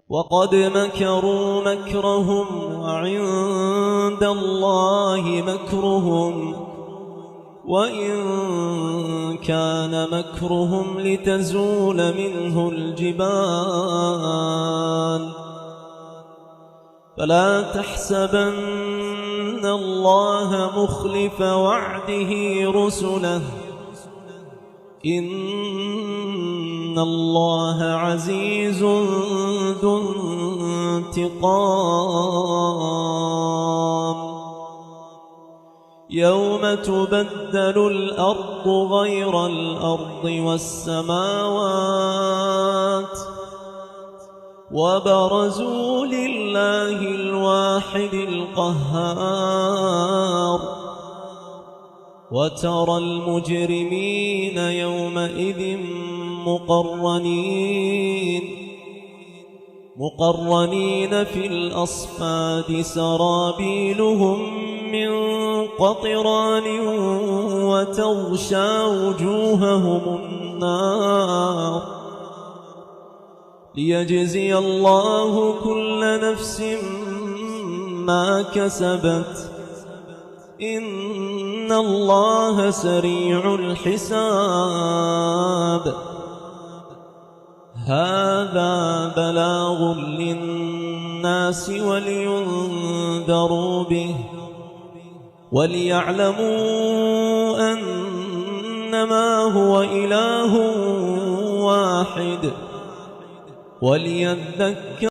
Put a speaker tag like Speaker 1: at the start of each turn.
Speaker 1: وقد مكروا مكرهم وعند الله مكرهم وإن كان مكرهم لتزول منه الجبال فلا تحسبن الله مخلف وعده رسله إن الله عزيز ذو انتقام يوم تبدل الأرض غير الأرض والسماوات وبرزوا لله الواحد القهار وترى المجرمين يومئذ مقرنين في الأصفاد سرابيلهم من قطران وتغشى وجوههم النار ليجزي الله كل نفس ما كسبت إن الله سريع الحساب هذا بلاغ للناس ولينذروا به وليعلموا أنما هو إله واحد وليذكر